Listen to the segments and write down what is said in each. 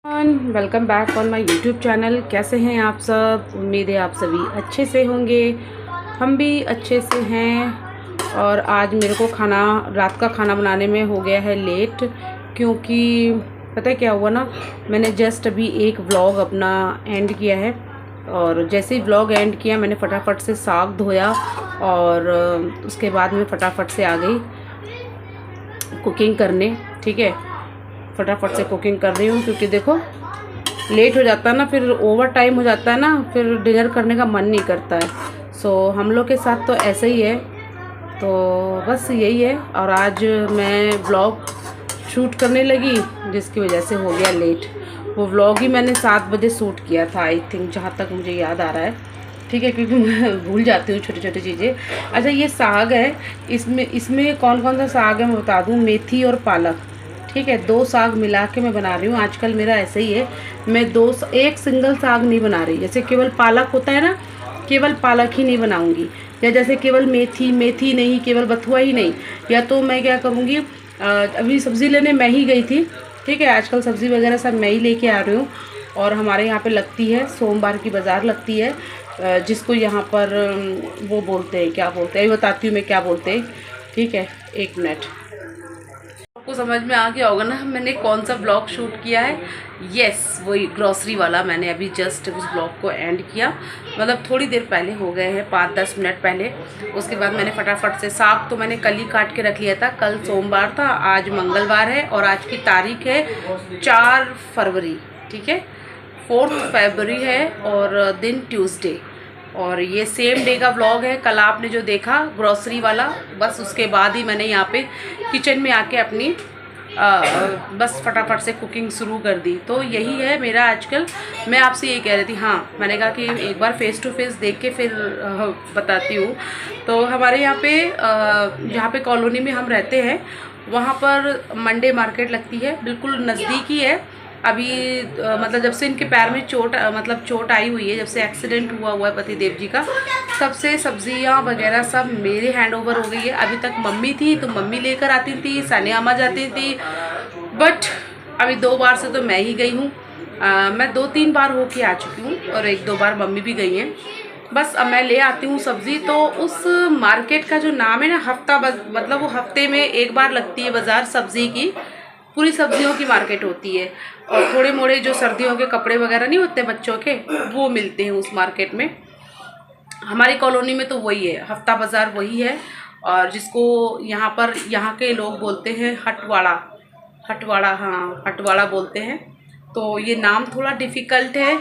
Welcome back on my YouTube channel. कैसे हैं आप सब? उम्मीद है आप सभी अच्छे से होंगे। हम भी अच्छे से हैं। और आज मेरे को रात का खाना बनाने में हो गया है लेट, क्योंकि पता है क्या हुआ ना, मैंने जस्ट अभी एक व्लॉग अपना एंड किया है और जैसे ही व्लॉग एंड किया मैंने फटाफट से साग धोया और उसके बाद मैं फटाफट से आ गई कुकिंग करने। ठीक है, फटाफट से कुकिंग कर रही हूँ क्योंकि देखो लेट हो जाता है ना, फिर ओवर टाइम हो जाता है ना, फिर डिनर करने का मन नहीं करता है। सो हम लोग के साथ तो ऐसा ही है, तो बस यही है। और आज मैं व्लॉग शूट करने लगी जिसकी वजह से हो गया लेट। वो व्लॉग ही मैंने 7 बजे शूट किया था आई थिंक, जहाँ तक मुझे याद आ रहा है। ठीक है, क्योंकि मैं भूल जाती हूँ छोटी छोटी चीज़ें। अच्छा, ये साग है, इसमें कौन कौन सा साग है मैं बता दूँ। मेथी और पालक, ठीक है, 2 साग मिला के मैं बना रही हूँ। आजकल मेरा ऐसे ही है, मैं एक सिंगल साग नहीं बना रही। जैसे केवल पालक होता है ना, केवल पालक ही नहीं बनाऊँगी, या जैसे केवल मेथी नहीं, केवल बथुआ ही नहीं। या तो मैं क्या करूँगी, अभी सब्ज़ी लेने मैं ही गई थी। ठीक है, आजकल सब्ज़ी वगैरह सब मैं ही लेके आ रही हूँ। और हमारे यहाँ पे लगती है, सोमवार की बाज़ार लगती है, जिसको यहाँ पर वो बोलते हैं, क्या बोलते हैं, बताती हूँ मैं क्या बोलते हैं। ठीक है, 1 मिनट। आपको समझ में आ गया होगा ना मैंने कौन सा ब्लॉग शूट किया है। यस, वही ग्रॉसरी वाला। मैंने अभी जस्ट उस ब्लॉग को एंड किया, मतलब थोड़ी देर पहले हो गए हैं, 5-10 मिनट पहले। उसके बाद मैंने फटाफट से साग तो मैंने कल ही काट के रख लिया था। कल सोमवार था, आज मंगलवार है और आज की तारीख है 4 फरवरी। ठीक है, 4 फरवरी है और दिन ट्यूसडे। और ये सेम डे का व्लॉग है। कल आपने जो देखा ग्रॉसरी वाला, बस उसके बाद ही मैंने यहाँ पे किचन में आके अपनी बस फटाफट से कुकिंग शुरू कर दी। तो यही है मेरा आजकल। मैं आपसे ये कह रही थी, हाँ मैंने कहा कि एक बार फेस टू फेस देख के फिर बताती हूँ। तो हमारे यहाँ पे जहाँ पे कॉलोनी में हम रहते हैं वहाँ पर मंडे मार्केट लगती है, बिल्कुल नज़दीक ही है। अभी मतलब जब से इनके पैर में चोट आई हुई है, जब से एक्सीडेंट हुआ है पति देव जी का, तब से सब्जियां वगैरह सब मेरे हैंड ओवर हो गई है। अभी तक मम्मी थी तो मम्मी लेकर आती थी, सानिया अम्मा जाती थी, बट अभी 2 बार से तो मैं ही गई हूँ। मैं 2-3 बार होके आ चुकी हूँ और 1-2 बार मम्मी भी गई हैं। बस अब मैं ले आती हूँ सब्ज़ी। तो उस मार्केट का जो नाम है ना, मतलब वो हफ्ते में 1 बार लगती है बाज़ार सब्ज़ी की। पूरी सब्जियों की मार्केट होती है और थोड़े मोड़े जो सर्दियों के कपड़े वगैरह नहीं होते बच्चों के, वो मिलते हैं उस मार्केट में। हमारी कॉलोनी में तो वही है, हफ्ता बाज़ार वही है। और जिसको यहाँ के लोग बोलते हैं हटवाड़ा। हाँ, हटवाड़ा बोलते हैं। तो ये नाम थोड़ा डिफ़िकल्ट है।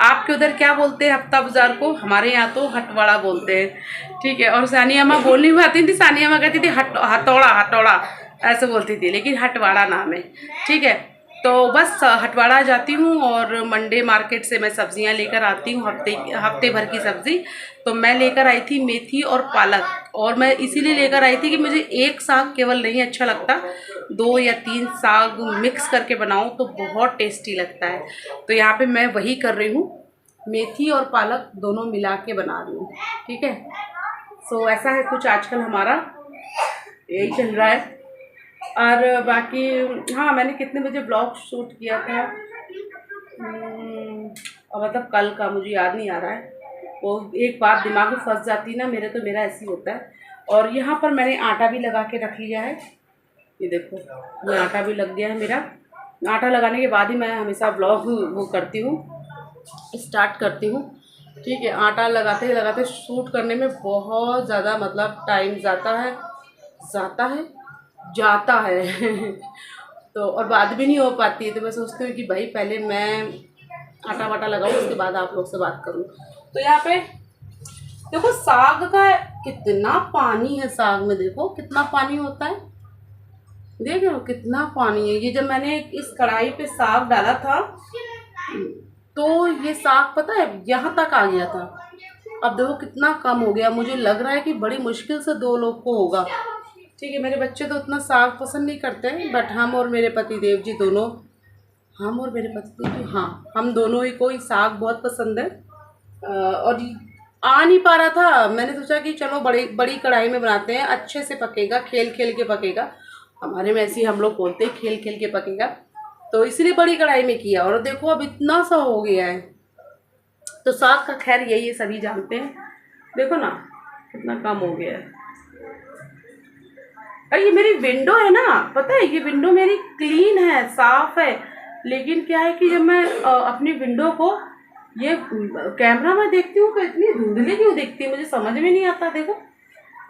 आपके उधर क्या बोलते हैं हफ्ता बाज़ार को? हमारे यहाँ तो हटवाड़ा बोलते हैं। ठीक है, और सानिया अम्मा बोल नहीं पाती थी, सानिया अम्मा कहती थी हटौड़ा ऐसे बोलती थी, लेकिन हटवाड़ा नाम है। ठीक है, तो बस हटवाड़ा जाती हूँ और मंडे मार्केट से मैं सब्जियाँ लेकर आती हूँ, हफ्ते भर की सब्ज़ी। तो मैं लेकर आई थी मेथी और पालक, और मैं इसीलिए लेकर आई थी कि मुझे एक साग केवल नहीं अच्छा लगता, 2 या 3 साग मिक्स करके बनाऊँ तो बहुत टेस्टी लगता है। तो यहाँ पे मैं वही कर रही हूँ, मेथी और पालक दोनों मिला के बना रही हूँ। ठीक है, सो ऐसा है कुछ आजकल हमारा, यही चल रहा है। और बाकी हाँ, मैंने कितने बजे ब्लॉग शूट किया था, और मतलब कल का मुझे याद नहीं आ रहा है। वो एक बात दिमाग में फंस जाती है ना, मेरा ऐसे ही होता है। और यहाँ पर मैंने आटा भी लगा के रख लिया है, ये देखो, ये आटा भी लग गया है मेरा। आटा लगाने के बाद ही मैं हमेशा ब्लॉग वो करती हूँ, स्टार्ट करती हूँ। ठीक है, आटा लगाते लगाते शूट करने में बहुत ज़्यादा मतलब टाइम जाता है तो और बात भी नहीं हो पाती है। तो मैं सोचती हूँ कि भाई पहले मैं आटा वाटा लगाऊँ, उसके बाद आप लोग से बात करूँ। तो यहाँ पे देखो साग का कितना पानी है, साग में देखो कितना पानी होता है, देख रहे हो कितना पानी है। ये जब मैंने इस कढ़ाई पे साग डाला था तो ये साग पता है यहाँ तक आ गया था। अब देखो कितना कम हो गया। मुझे लग रहा है कि बड़ी मुश्किल से 2 लोग को होगा। ठीक है, मेरे बच्चे तो उतना साग पसंद नहीं करते हैं, बट हम और मेरे पति देव जी दोनों, हम दोनों ही को ही साग बहुत पसंद है। और आ नहीं पा रहा था, मैंने सोचा कि चलो बड़ी कढ़ाई में बनाते हैं, अच्छे से पकेगा, खेल खेल के पकेगा। हमारे में ऐसे ही हम लोग बोलते हैं, खेल खेल के पकेगा। तो इसलिए बड़ी कढ़ाई में किया, और देखो अब इतना सा हो गया है। तो साग का खैर यही है, सभी जानते हैं। देखो ना कितना कम हो गया है। अरे ये मेरी विंडो है ना, पता है ये विंडो मेरी क्लीन है, साफ है, लेकिन क्या है कि जब मैं अपनी विंडो को ये कैमरा में देखती हूँ तो इतनी धुंधली क्यों दिखती है, मुझे समझ में नहीं आता। देखो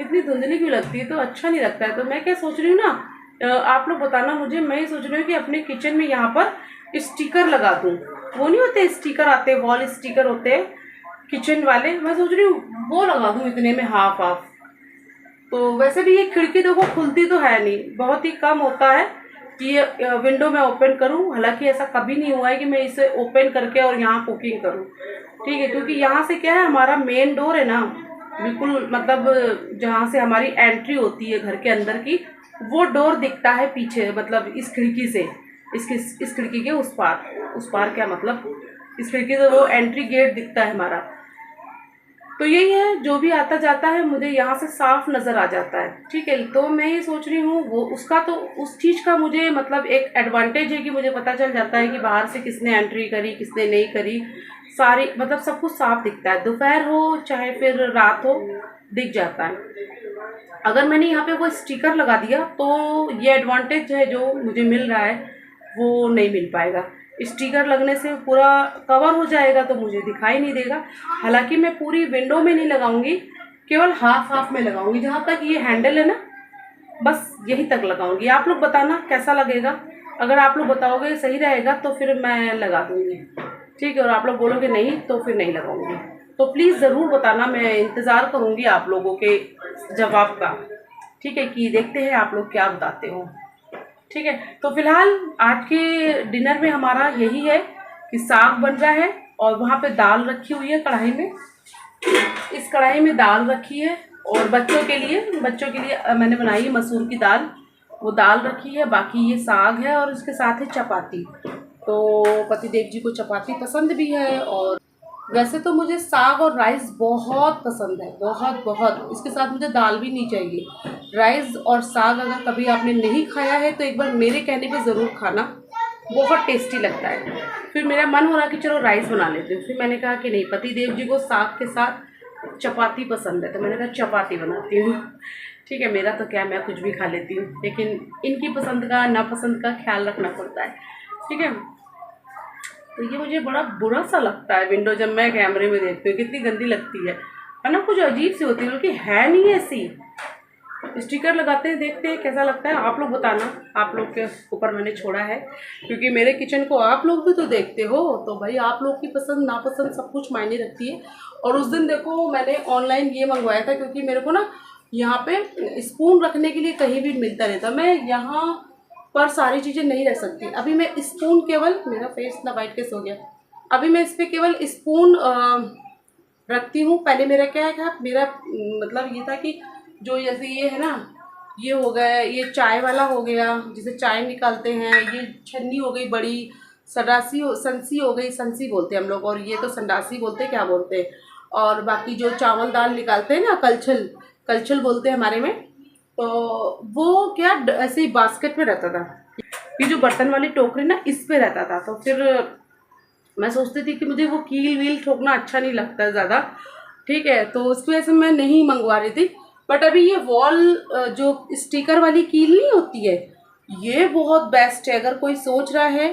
इतनी धुंधली क्यों लगती है, तो अच्छा नहीं लगता है। तो मैं क्या सोच रही हूँ ना, आप लोग बताना मुझे। मैं ये सोच रही हूँ कि अपने किचन में यहाँ पर स्टिकर लगा दूँ। वो नहीं होते स्टिकर आते, वॉल स्टिकर होते हैं किचन वाले, मैं सोच रही हूँ वो लगा दूँ इतने में हाफ हाफ। तो वैसे भी ये खिड़की देखो खुलती तो है नहीं, बहुत ही कम होता है कि ये विंडो में ओपन करूं। हालांकि ऐसा कभी नहीं हुआ है कि मैं इसे ओपन करके और यहाँ कुकिंग करूं, ठीक है, क्योंकि यहाँ से क्या है, हमारा मेन डोर है ना, बिल्कुल मतलब जहाँ से हमारी एंट्री होती है घर के अंदर की, वो डोर दिखता है पीछे, मतलब इस खिड़की से, इस खिड़की के उस पार क्या मतलब, इस खिड़की से वो एंट्री गेट दिखता है हमारा। तो यही है, जो भी आता जाता है मुझे यहाँ से साफ नज़र आ जाता है, ठीक है। तो मैं ये सोच रही हूँ वो उसका, तो उस चीज़ का मुझे मतलब एक एडवांटेज है कि मुझे पता चल जाता है कि बाहर से किसने एंट्री करी किसने नहीं करी, सारी मतलब सब कुछ साफ दिखता है, दोपहर हो चाहे फिर रात हो दिख जाता है। अगर मैंने यहाँ पे कोई स्टिकर लगा दिया तो ये एडवांटेज है जो मुझे मिल रहा है वो नहीं मिल पाएगा। स्टिकर लगने से पूरा कवर हो जाएगा तो मुझे दिखाई नहीं देगा। हालांकि मैं पूरी विंडो में नहीं लगाऊंगी, केवल हाफ हाफ में लगाऊंगी, जहाँ तक ये हैंडल है ना बस यही तक लगाऊंगी। आप लोग बताना कैसा लगेगा, अगर आप लोग बताओगे सही रहेगा तो फिर मैं लगा दूंगी, ठीक है, और आप लोग बोलोगे नहीं तो फिर नहीं लगाऊंगी। तो प्लीज़ ज़रूर बताना, मैं इंतज़ार करूंगी आप लोगों के जवाब का, ठीक है, कि देखते हैं आप लोग क्या बताते हो, ठीक है। तो फिलहाल आज के डिनर में हमारा यही है कि साग बन रहा है और वहाँ पे दाल रखी हुई है कढ़ाई में, इस कढ़ाई में दाल रखी है, और बच्चों के लिए मैंने बनाई है मसूर की दाल, वो दाल रखी है, बाकी ये साग है और इसके साथ है चपाती। तो पतिदेव जी को चपाती पसंद भी है, और वैसे तो मुझे साग और राइस बहुत पसंद है, बहुत बहुत, इसके साथ मुझे दाल भी नहीं चाहिए। राइस और साग अगर कभी आपने नहीं खाया है तो एक बार मेरे कहने पे ज़रूर खाना, बहुत टेस्टी लगता है। फिर मेरा मन हो रहा कि चलो राइस बना लेते हो, फिर मैंने कहा कि नहीं, पति देव जी को साग के साथ चपाती पसंद है, तो मैंने कहा चपाती बनाती हूँ, ठीक है। मेरा तो क्या, मैं कुछ भी खा लेती हूँ, लेकिन इनकी पसंद का नापसंद का ख्याल रखना पड़ता है, ठीक है। तो ये मुझे बड़ा बुरा सा लगता है विंडो, जब मैं कैमरे में देखती हूँ कितनी गंदी लगती है ना, कुछ अजीब सी होती है, बल्कि है नहीं ऐसी। स्टिकर लगाते हैं, देखते हैं कैसा लगता है, आप लोग बताना, आप लोग के ऊपर मैंने छोड़ा है, क्योंकि मेरे किचन को आप लोग भी तो देखते हो, तो भाई आप लोग की पसंद नापसंद सब कुछ मायने रखती है। और उस दिन देखो मैंने ऑनलाइन ये मंगवाया था, क्योंकि मेरे को ना यहाँ पे स्पून रखने के लिए कहीं भी मिलता रहता, मैं यहाँ पर सारी चीज़ें नहीं रख सकती। अभी मैं स्पून केवल, मेरा फेस इतना वाइट कैसे हो गया, अभी मैं इस पर केवल स्पून रखती हूँ। पहले मेरा क्या है, मेरा मतलब ये था कि जो जैसे ये है ना, ये हो गया, ये चाय वाला हो गया जिसे चाय निकालते हैं, ये छन्नी हो गई बड़ी, संसी हो गई, संसी बोलते हैं हम लोग, और ये तो संडासी बोलते हैं, क्या बोलते हैं, और बाकी जो चावल दाल निकालते हैं ना, कलछल बोलते हैं हमारे में, तो वो क्या ऐसे ही बास्केट में रहता था, ये जो बर्तन वाली टोकरी ना इस पे रहता था। तो फिर मैं सोचती थी कि मुझे वो कील वील ठोकना अच्छा नहीं लगता ज़्यादा, ठीक है, तो उसकी वजह से मैं नहीं मंगवा रही थी। बट अभी ये वॉल जो स्टिकर वाली कील नहीं होती है, ये बहुत बेस्ट है। अगर कोई सोच रहा है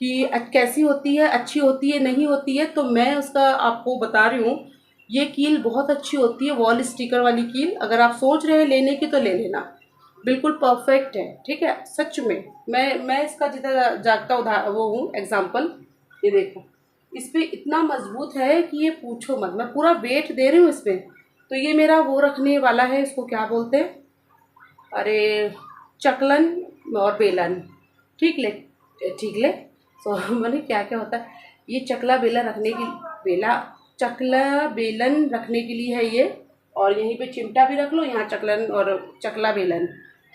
कि कैसी होती है, अच्छी होती है, नहीं होती है, तो मैं उसका आपको बता रही हूँ, ये कील बहुत अच्छी होती है, वॉल स्टिकर वाली कील। अगर आप सोच रहे हैं लेने की तो ले लेना, बिल्कुल परफेक्ट है, ठीक है, सच में। मैं इसका जितना जागता वो हूँ एग्जाम्पल, ये देखो इस पर इतना मजबूत है कि ये पूछो मत, मैं पूरा वेट दे रही हूँ इस पर। तो ये मेरा वो रखने वाला है, इसको क्या बोलते हैं, अरे चकलन और बेलन, ठीक ले तो मैंने क्या क्या होता है, ये चकला बेलन रखने के लिए है ये, और यहीं पे चिमटा भी रख लो, यहाँ चकलन और चकला बेलन,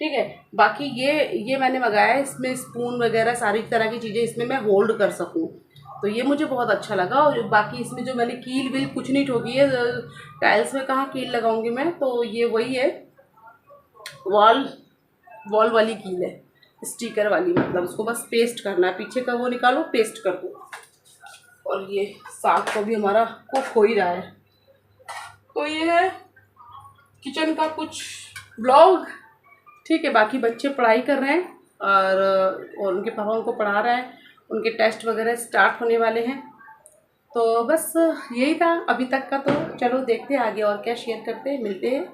ठीक है। बाकी ये मैंने मंगाया है, इसमें स्पून वगैरह सारी तरह की चीज़ें इसमें मैं होल्ड कर सकूँ, तो ये मुझे बहुत अच्छा लगा। और बाकी इसमें जो मैंने कील वील कुछ नहीं ठोकी है, टाइल्स में कहाँ कील लगाऊंगी मैं, तो ये वही है, वॉल वाली कील है, स्टिकर वाली, मतलब उसको बस पेस्ट करना है, पीछे का वो निकालो पेस्ट कर दो। और ये साग को भी हमारा कुक हो ही रहा है। तो ये है किचन का कुछ ब्लॉग, ठीक है। बाकी बच्चे पढ़ाई कर रहे हैं और उनके पापा उनको पढ़ा रहे हैं, उनके टेस्ट वगैरह स्टार्ट होने वाले हैं। तो बस यही था अभी तक का। तो चलो देखते हैं आगे और क्या शेयर करते हैं, मिलते हैं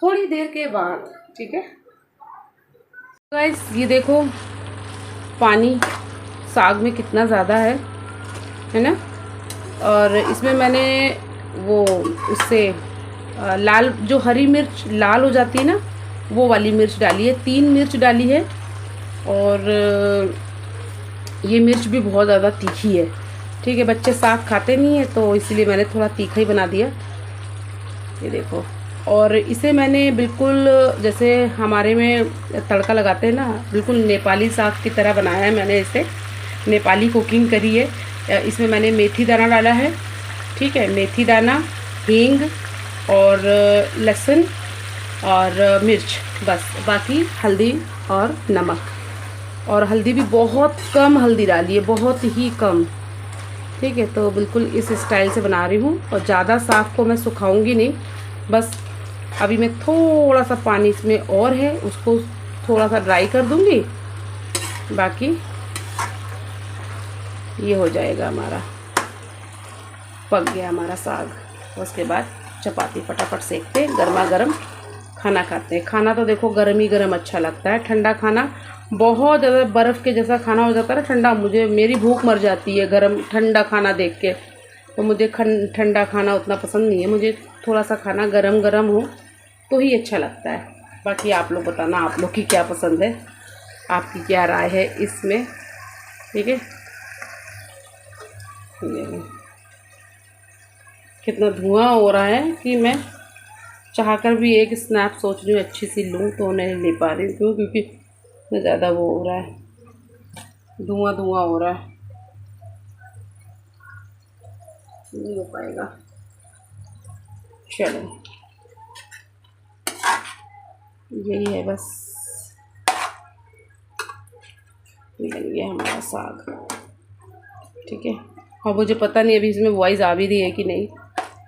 थोड़ी देर के बाद, ठीक है गाइस। ये देखो पानी साग में कितना ज़्यादा है ना। और इसमें मैंने वो उससे लाल जो हरी मिर्च लाल हो जाती है ना, वो वाली मिर्च डाली है, 3 मिर्च डाली है। और ये मिर्च भी बहुत ज़्यादा तीखी है, ठीक है। बच्चे साग खाते नहीं है तो इसलिए मैंने थोड़ा तीखा ही बना दिया, ये देखो। और इसे मैंने बिल्कुल जैसे हमारे में तड़का लगाते हैं ना, बिल्कुल नेपाली साग की तरह बनाया है मैंने इसे, नेपाली कुकिंग करी है। इसमें मैंने मेथी दाना डाला है, ठीक है, मेथी दाना, हींग और लहसुन और मिर्च, बस। बाकी हल्दी और नमक, और हल्दी भी बहुत कम हल्दी डाली है, बहुत ही कम, ठीक है। तो बिल्कुल इस स्टाइल से बना रही हूँ। और ज़्यादा साग को मैं सुखाऊंगी नहीं, बस अभी मैं थोड़ा सा पानी इसमें और है, उसको थोड़ा सा ड्राई कर दूंगी, बाकी ये हो जाएगा हमारा, पक गया हमारा साग। उसके बाद चपाती फटाफट सेकते, गर्मा गर्म खाना खाते हैं। खाना तो देखो गर्म ही गर्म अच्छा लगता है, ठंडा खाना बहुत ज़्यादा बर्फ़ के जैसा खाना हो जाता है ना ठंडा, मेरी भूख मर जाती है गर्म ठंडा खाना देख के। तो मुझे ठंडा खाना उतना पसंद नहीं है, मुझे थोड़ा सा खाना गरम गरम हो तो ही अच्छा लगता है। बाकी आप लोग बताना आप लोग की क्या पसंद है, आपकी क्या राय है इसमें, ठीक है। कितना धुआं हो रहा है कि मैं चाहकर भी एक स्नैप सोच रही हूँ अच्छी सी लूँ तो नहीं ले पा रही हूँ, क्योंकि इतना ज़्यादा वो हो रहा है, धुआं धुआं हो रहा है, नहीं हो पाएगा। चलो यही है बस, बन गया हमारा साग, ठीक है। और मुझे पता नहीं अभी इसमें वॉइस आ भी रही है कि नहीं,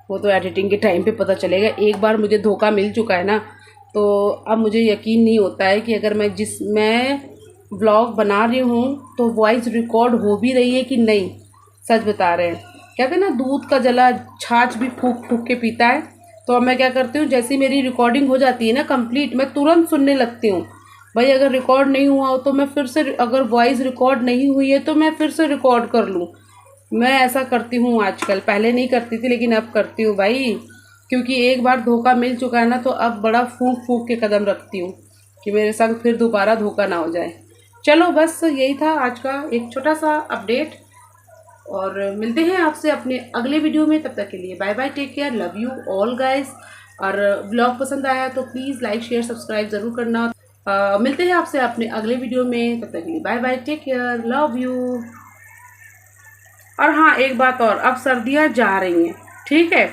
वो तो एडिटिंग के टाइम पे पता चलेगा। एक बार मुझे धोखा मिल चुका है ना, तो अब मुझे यकीन नहीं होता है कि अगर मैं व्लॉग बना रही हूँ तो वॉइस रिकॉर्ड हो भी रही है कि नहीं। सच बता रहे हैं, कहते हैं ना दूध का जला छाछ भी फूक फूक के पीता है। तो अब मैं क्या करती हूँ, जैसे मेरी रिकॉर्डिंग हो जाती है ना कंप्लीट, मैं तुरंत सुनने लगती हूँ। भाई अगर रिकॉर्ड नहीं हुआ हो तो मैं फिर से, अगर वॉइस रिकॉर्ड नहीं हुई है तो मैं फिर से रिकॉर्ड कर लूँ। मैं ऐसा करती हूँ आजकल, पहले नहीं करती थी लेकिन अब करती हूँ भाई, क्योंकि एक बार धोखा मिल चुका है ना, तो अब बड़ा फूंक फूंक के कदम रखती हूँ कि मेरे संग फिर दोबारा धोखा ना हो जाए। चलो बस यही था आज का एक छोटा सा अपडेट, और मिलते हैं आपसे अपने अगले वीडियो में। तब तक के लिए bye bye, take care, love you all guys. और ब्लॉग पसंद आया तो प्लीज़ लाइक शेयर सब्सक्राइब ज़रूर करना। मिलते हैं आपसे अपने अगले वीडियो में, तब तक के लिए bye bye, take care, love you. और हाँ एक बात और, अब सर्दियाँ जा रही हैं, ठीक है,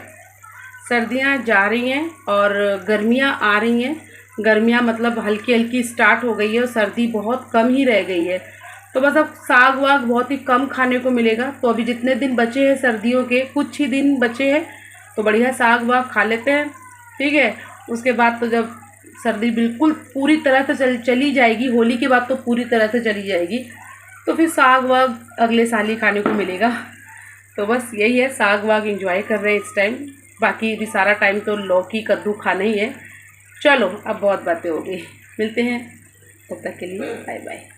सर्दियाँ जा रही हैं और गर्मियाँ आ रही हैं। गर्मियाँ मतलब हल्की हल्की स्टार्ट हो गई है और सर्दी बहुत कम ही रह गई है। तो बस अब साग वाग बहुत ही कम खाने को मिलेगा। तो अभी जितने दिन बचे हैं सर्दियों के, कुछ ही दिन बचे हैं, तो बढ़िया साग वाग खा लेते हैं, ठीक है। उसके बाद तो जब सर्दी बिल्कुल पूरी तरह से चली जाएगी, होली के बाद तो पूरी तरह से चली जाएगी, तो फिर साग वाग अगले साल ही खाने को मिलेगा। तो बस यही है, साग वाग एंजॉय कर रहे हैं इस टाइम। बाकी भी सारा टाइम तो लौकी कद्दू खाना ही है। चलो अब बहुत बातें हो गई, मिलते हैं, तब तक के लिए बाय बाय।